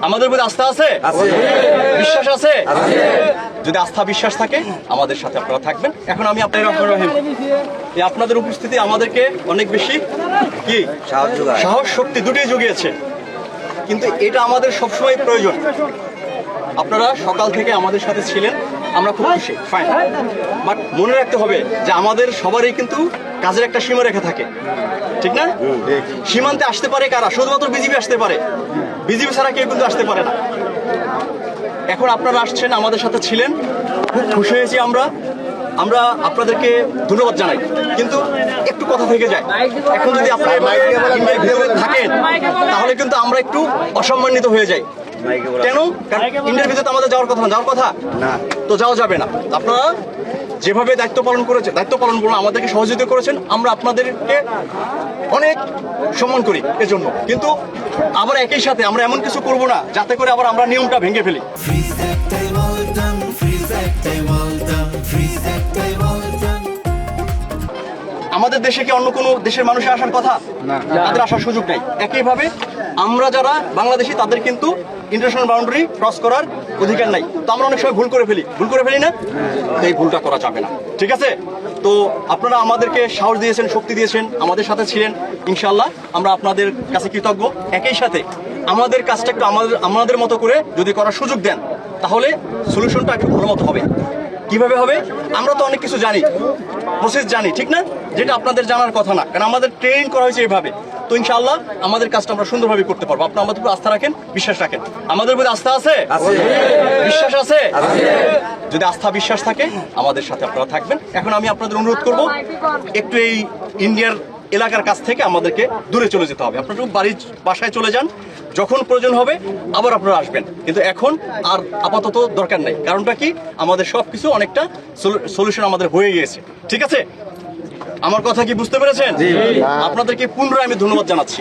আমাদের প্রতি আস্থা আছে, বিশ্বাস আছে। যদি আস্থা বিশ্বাস থাকে আমাদের সাথে আপনারা থাকবেন। এখন আমি আপনাদের উপস্থিতি আমাদেরকে অনেক বেশি কি সাহস শক্তি দুটোই জুগিয়েছে, কিন্তু এটা আমাদের সবসময় প্রয়োজন। আপনারা সকাল থেকে আমাদের সাথে ছিলেন, আমরা খুব খুশি, ফাইন। বাট মনে রাখতে হবে যে আমাদের সবারই কিন্তু কাজের একটা সীমা রেখা থাকে, ঠিক না? সীমান্তে আসতে পারে কারা? শুধুমাত্র বিজিবি আসতে পারে, বিজিবি ছাড়া কেউ কিন্তু আসতে পারে না। এখন আপনারা আসছেন, আমাদের সাথে ছিলেন, খুব খুশি হয়েছি আমরা আপনাদেরকে ধন্যবাদ জানাই। কিন্তু একটু কথা থেকে যায়, এখন যদি আপনারা থাকেন তাহলে কিন্তু আমরা একটু অসম্মানিত হয়ে যাই। কেন? কারণ ইন্ডিয়ার ভিতরে আমাদের যাওয়ার কথা না, তো যাওয়া যাবে না। আপনারা যেভাবে দায়িত্ব পালন করুন, আমাদেরকে সহযোগিতা করেছেন, আমরা আপনাদেরকে অনেক সম্মান করি এজন্য। কিন্তু আবার একই সাথে আমরা এমন কিছু করব না যাতে করে আবার আমরা নিয়মটা ভেঙে ফেলি। আমাদের দেশে কি অন্য কোনো দেশের মানুষের আসার কথা না, তাদের আসার সুযোগ নেই। একইভাবে আমরা যারা বাংলাদেশি তাদের কিন্তু ইন্টারন্যাশনাল বাউন্ডারি ক্রস করার অধিকার নাই। তো আমরা অনেক সময় ভুল করে ফেলি না, এই ভুলটা করা যাবে না, ঠিক আছে? তো আপনারা আমাদেরকে সাহস দিয়েছেন, শক্তি দিয়েছেন, আমাদের সাথে ছিলেন। ইনশাআল্লাহ আমরা আপনাদের কাছে কৃতজ্ঞ। একই সাথে আমাদের কাজটা একটু আমাদের মতো করে যদি করার সুযোগ দেন তাহলে সলিউশনটা একটু ভালো মতো হবে। কিভাবে হবে? আমরা তো অনেক কিছু জানি, প্রসেস জানি, ঠিক না? যেটা আপনাদের জানার কথা না, কারণ আমাদের ট্রেনিং করা হয়েছে এইভাবে। তো ইনশাআল্লাহ আমাদের কাজটা আমরা সুন্দরভাবে করতে পারবো। আপনারা আমাদের উপর আস্থা রাখেন, বিশ্বাস রাখেন। আমাদের উপর আস্থা আছে, বিশ্বাস আছে। যদি আস্থা বিশ্বাস থাকে আমাদের সাথে আপনারা থাকবেন। এখন আমি আপনাদের অনুরোধ করব, একটু এই ইন্ডিয়ার এলাকার কাছ থেকে আমাদেরকে দূরে চলে যেতে হবে। আপনারা বাসায় চলে যান, যখন প্রয়োজন হবে আবার আপনারা আসবেন, কিন্তু এখন আর আপাতত দরকার নাই। কারণটা কি? আমাদের সবকিছু অনেকটা সলিউশন আমাদের হয়ে গিয়েছে, ঠিক আছে? আমার কথা কি বুঝতে পেরেছেন? আপনাদেরকে পুনরায় আমি ধন্যবাদ জানাচ্ছি।